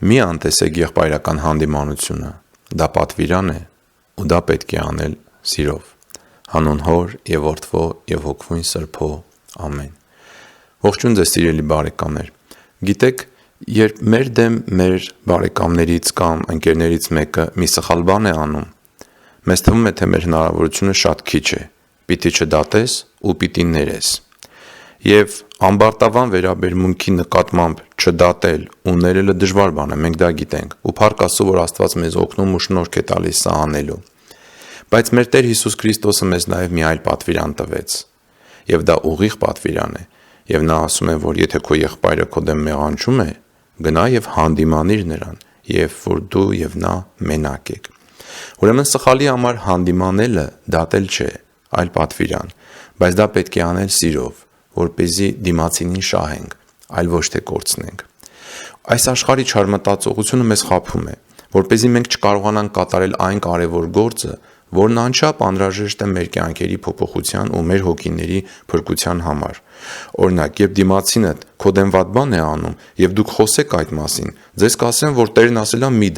Մի անտեսեք եղբայրական հանդիմանությունը, դա պատվիրան է ու դա պետք է անել սիրով։ Հանուն Հոր և Որդվո և Հոգվույն Սրբո, ամեն։ Ողջույն ձեզ սիրելի բարեկամներ։ Գիտեք, երբ մեր դեմ մեր բարեկամներից կամ ընկերներից մեկը մի սխալ բան է անում, մեզ թվում է, թե մեր հնարավորությունը շատ քիչ է, պիտի չդատես ու պիտի ներես։ Եվ ամբարտավան վերաբերմունքի նկատմամբ չդատել ու ներելը դժվար բան է, մենք դա գիտենք, ու փառք Աստծո, որ Աստված մեզ օգնում ու շնորհք է տալիս սա անելու։ Բայց մեր Տեր Հիսուս Քրիստոսը մեզ նաև մի այլ պատվիրան տվեց, եւ դա ուղիղ պատվիրան է, եւ նա ասում է, որ եթե քո եղբայրը քո դեմ մեղանչում է, գնա եւ հանդիմանիր նրան, եւ որ դու եւ նա մենակ եք։ Ուրեմն սխալի համար հանդիմանելը դատել չէ, այլ պատվիրան, բայց դա պետք է անել սիրով, որպեսզի դիմացինին շահենք, այլ ոչ թե կորցնենք։ Այս աշխարհի չարմտածողությունը մեզ խաբում է, որպեսզի մենք չկարողանանք կատարել այն կարևոր գործը, որն անչափ անհրաժեշտ է մեր կյանքերի փոփոխության ու մեր հոգիների փրկության համար։ Օրինակ, երբ դիմացինդ քո դեմ վատ բան է անում եւ դուք խոսեք այդ մասին, ձեզ կասեն, որ Տերն ասել է՝ մի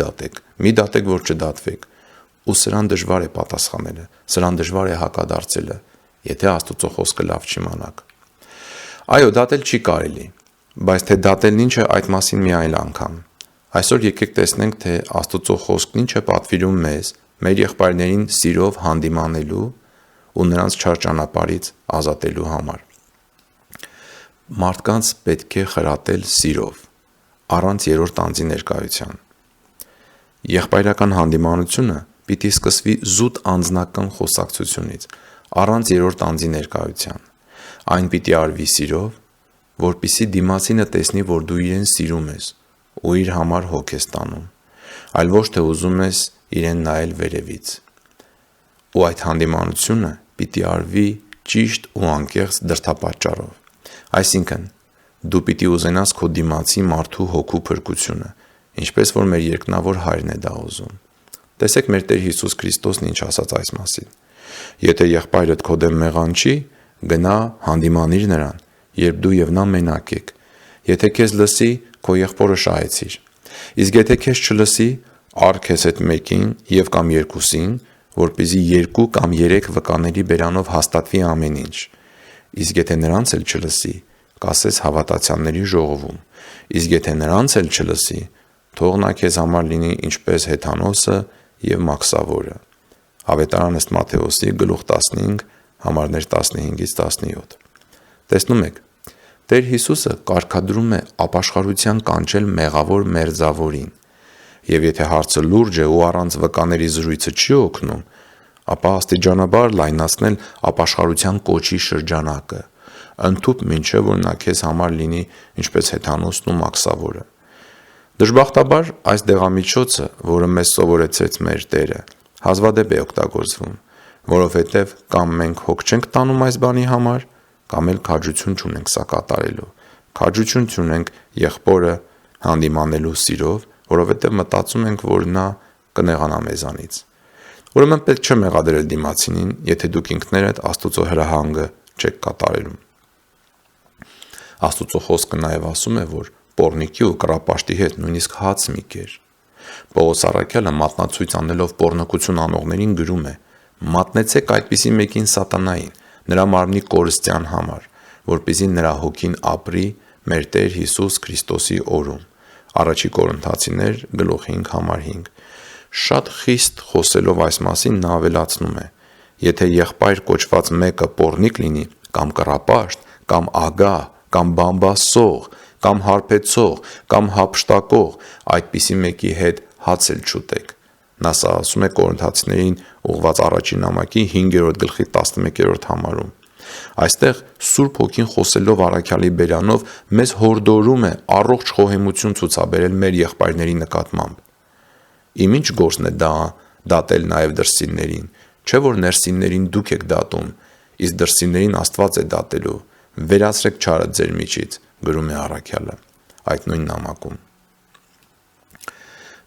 դատեք, որ չդատվեք։ Ու սրան դժվար է պատասխանելը, սրան դժվար է հակադարձելը, եթե Աստծո խոսքը լավ չիմանաք։ Այո, դատել չի կարելի, բայց թե դատելն ինչ է, այդ մասին մի այլ անգամ։ Այսօր եկեք տեսնենք, թե Աստծո խոսքն ինչ է պատվիրում մեզ, մեր եղբայրներին սիրով հանդիմանելու ու նրանց չար ճանապարհից ազատելու համար։ Մարդկանց պետք է խրատել սիրով, առանց երրորդ անձի ներկայության։ Եղբայրական հանդիմանությունը պիտի սկսվի զուտ անձնական խոսակցությունից, առանց երրորդ անձի ներկայության։ Այն պիտի արվի սիրով, որպեսզի դիմացինը տեսնի, որ դու իրեն սիրում ես ու իր համար հոգ ես տանում, այլ ոչ թե ուզում ես իրեն նայել վերևից։ Ու այդ հանդիմանությունը պիտի արվի ճիշտ ու անկեղծ դրդապատճառով։ Այսինքն, դու պիտի ուզենաս քո դիմացի մարդու հոգու փրկությունը, ինչպես որ մեր երկնավոր Հայրն է դա ուզում։ Տեսեք մեր Տեր Հիսուս Քրիստոսն ինչ ասաց այս մասին։ Եթե եղբայրդ քո դեմ մեղանչի, գնա հանդիմանիր նրան, երբ դու եւ նա մենակ եք։ Եթե քեզ լսի, քո եղբորը շահեցիր։ Իսկ եթե քեզ չլսի, առ քեզ հետ մեկին եւ կամ երկուսին, որպեսզի 2 կամ 3 վկաների բերանով հաստատվի ամեն ինչ։ Իսկ եթե նրանց էլ չլսի, կասես հավատացյալների ժողովում։ Իսկ եթե նրանց էլ չլսի, թող նա քեզ համար լինի ինչպես Հեթանոսը եւ Մաքսավորը։ Ավետարան ըստ Մատթեոսի գլուխ 15 համարներ 15-ից 17։ Տեսնում եք, Տեր Հիսուսը կարգադրում է ապաշխարության կանչել մեղավոր մերձավորին։ Եվ եթե հարցը լուրջ է ու առանց վկաների զրույցը չի օգնում, ապա աստիճանաբար լայնացնել ապաշխարության կոչի շրջանակը, ընդཐུպ մինչև որ նա քեզ համար լինի ինչպես Հեթանոսն ու Մաքսավորը։ Դժբախտաբար այս դեղամիջոցը, որը մեզ սովորեցրեց մեր Տերը, հազվադեպ է օգտագործվում, որովհետև կամ մենք հոգ չենք տանում այս բանի համար, կամ էլ քաջություն չունենք սա կատարելու։ Քաջություն չունենք եղբորը հանդիմանելու սիրով, որովհետև մտածում ենք, որ նա կնեղանա մեզանից։ Ուրեմն պետք չէ մեղադրել դիմացինին, եթե դուք ինքներդ Աստծո հրահանգը չեք կատարելու։ Աստծո խոսքը նաև ասում է, որ պոռնիկի ու կռապաշտի հետ նույնիսկ հաց մի կեր։ Պողոս առաքյալը մատնացույց անելով պոռնկություն անողներին գրում է. «Մատնեցեք այդպիսի մեկին սատանային, նրա մարմնի կորստյան համար, որպեսզի նրա հոգին ապրի մեր Տեր Հիսուս Քրիստոսի օրում»։ Առաջի Կորինթացիներ գլուխ 5 համար 5։ Շատ խիստ խոսելով այս մասին նա ավելացնում է. եթե եղբայր կոչված մեկը պոռնիկ լինի, կամ կռապաշտ, կամ ագահ, կամ բամբասող, կամ հարբեցող, կամ հափշտակող, այդպիսի մեկի հետ հաց էլ չուտեք։ Նա սա ասում է Կորինթացիներին ուղված առաջին նամակի 5-րդ գլխի 11-րդ համարում։ Այստեղ Սուրբ Հոգին խոսելով առաքյալի բերանով մեզ հորդորում է առողջ խոհեմություն ցուցաբերել մեր եղբայրների նկատմամբ։ Իմ ինչ գործն է դա դատել նաև դրսիններին, չէ որ ներսիններին դուք եք դատում, իսկ դրսիններին Աստված է դատելու։ Վերացրեք չարը ձեր միջից, գրում է առաքյալը այդ նույն նամակում։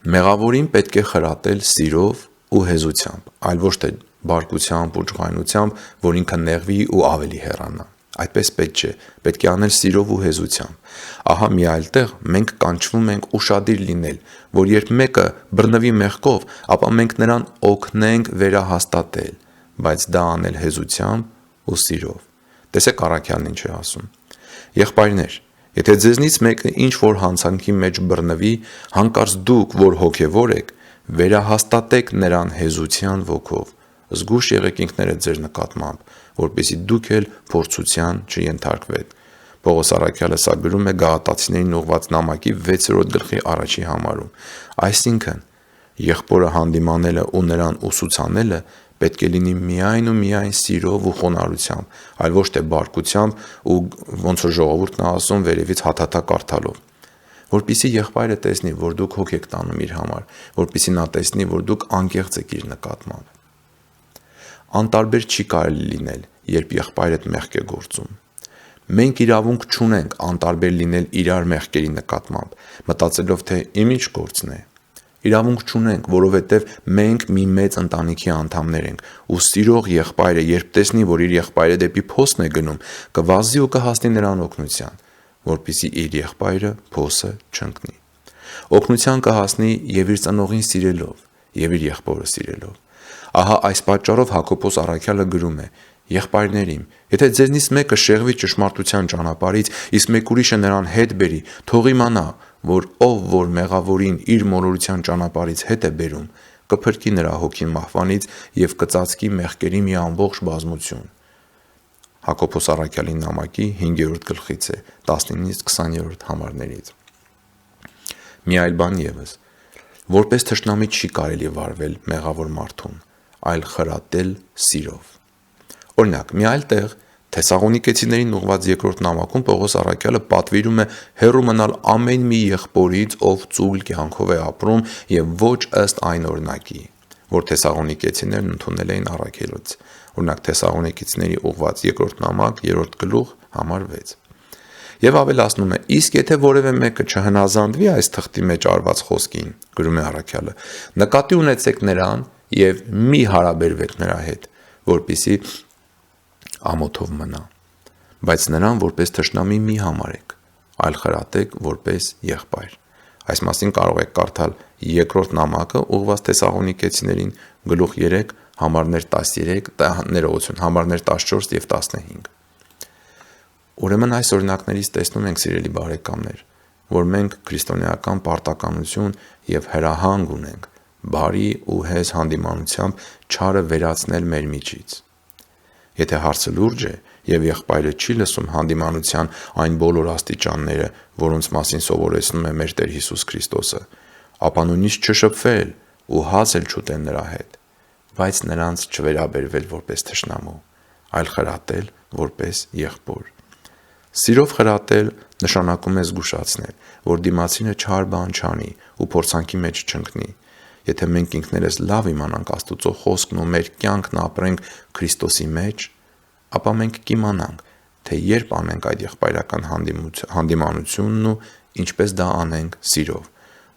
Մեղավորին պետք է խրատել սիրով ու հեզությամբ, այլ ոչ թե բարկությամբ ու ջղայնությամբ, որ ինքը նեղվի ու ավելի հեռանա։ Այդպես պետք չէ, պետք է անել սիրով ու հեզությամբ։ Ահա մի այլ տեղ մենք կանչվում ենք ուշադիր լինել, որ երբ մեկը բռնվի մեղքով, ապա մենք նրան օգնենք վերահաստատել, բայց դա անել հեզությամբ ու սիրով։ Տեսեք առաքյալն ինչ է ասում. Եղբայրներ, եթե ձեզնից մեկը ինչ-որ հանցանքի մեջ բռնվի, հանկարծ դուք, որ հոգևոր եք, վերահաստատեք նրան հեզության ոգով, զգույշ եղեք ինքներդ ձեր նկատմամբ, որպեսզի դուք էլ փորձության չենթարկվեք։ Պողոս առաքյալը սա գրում է Գաղատացիներին ուղղված նամակի 6-րդ գլխի 1-ի համարում։ Այսինքն, եղբորը հանդիմանելը ու նրան ուսուցանելը պետք է լինի միայն ու միայն սիրով ու խոնարհությամբ, այլ ոչ թե բարկությամբ ու ոնց որ ժողովուրդն է ասում վերևից հաթաթա կարդալով։ Որպեսզի եղբայրը տեսնի, որ դուք հոգ եք տանում իր համար, որպեսզի նա տեսնի, որ դուք անկեղծ եք իր նկատմամբ։ Անտարբեր չի կարելի լինել, երբ եղբայրդ մեղք է գործում։ Մենք իրավունք չունենք անտարբեր լինել իրար մեղքերի նկատմամբ, մտածելով, թե իմ ինչ գործն է։ Իրավունք չունենք, որովհետև մենք մի մեծ ընտանիքի անդամներ ենք, ու սիրող եղբայրը, երբ տեսնի, որ իր եղբայրը դեպի փոսն է գնում, կվազի ու կհասնի նրան օգնության, որպեսզի իր եղբայրը փոսը չընկնի։ Օգնության կհասնի եւ իր ծնողին սիրելով, եւ իր եղբորը սիրելով։ Ահա այս պատճառով Հակոբոս առաքյալը գրում է. Եղբայրներիմ, եթե ձեզնից մեկը շեղվի ճշմարտության ճանապարհից, իսկ մեկ ուրիշը նրան հետ բերի, թող իմանա, որ ով որ մեղավորին իր մոլորության ճանապարհից հետ է բերում, կփրկի նրա հոգին մահվանից եւ կծածկի մեղքերի մի ամբողջ բազմություն։ Հակոբոս առաքյալի նամակի 5-րդ գլխից է 19-ից 20-րդ համարներից։ Մի այլ բան եւս, որպես թշնամի չի կարելի վարվել մեղավոր մարդուն, այլ խրատել սիրով։ Օրինակ, մի այլ տեղ Թեսաղոնիկեցիներին ուղղված 2-րդ նամակում Պողոս առաքյալը պատվիրում է հեռու մնալ ամեն մի եղբորից, ով ծուլ կյանքով է ապրում եւ ոչ ըստ այն օրինակի, որ Թեսաղոնիկեցիներն ընդունել էին առաքելուց։ Օրինակ Թեսաղոնիկեցիների ուղղված 2-րդ նամակ 3-րդ գլուխ համար 6։ Եվ ավելացնում է. իսկ եթե որևէ մեկը չհնազանդվի այս թղթի մեջ արված խոսքին, գրում է առաքյալը, նկատի ունեցեք նրան եւ մի հարաբերվեք նրա հետ, որպեսզի ամոթով մնա, բայց նրան որպես թշնամի մի համարեք, այլ խրատեք որպես եղբայր։ Այս մասին կարող եք կարդալ 2-րդ նամակը ուղղված Թեսաղոնիկեցիներին գլուխ 3 համարներ 13, համարներ 14 եւ 15։ Ուրեմն այս օրինակներից տեսնում ենք, սիրելի բարեկամներ, որ մենք քրիստոնեական պարտականություն եւ հրահանգ ունենք բարի ու հեզ հանդիմանությամբ չարը վերացնել մեր միջից։ Եթե հարցը լուրջ է եւ եղբայրը չի լսում հանդիմանության այն բոլոր աստիճանները, որոնց մասին սովորեցնում է մեր Տեր Հիսուս Քրիստոսը, ապա նույնիսկ չշփվել ու հաց չուտել նրա հետ, բայց նրանց չվերաբերվել որպես թշնամու, այլ խրատել որպես եղբոր։ Սիրով խրատել նշանակում է զգուշացնել, որ դիմացինը չար բան չանի ու փորձանքի մեջ չընկնի։ Եթե մենք ինքներս լավ իմանանք Աստուծո խոսքն ու մեր կյանքն ապրենք Քրիստոսի մեջ, ապա մենք կիմանանք, թե երբ անենք այդ եղբայրական հանդիմանությունն ու ինչպես դա անենք սիրով,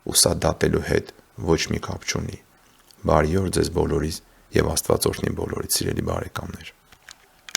ու սա դատելու հետ ոչ մի կապ չունի։ Բարի օր ձեզ բոլորիս եւ Աստված օրհնի բոլորիդ, սիրելի բարեկամներ։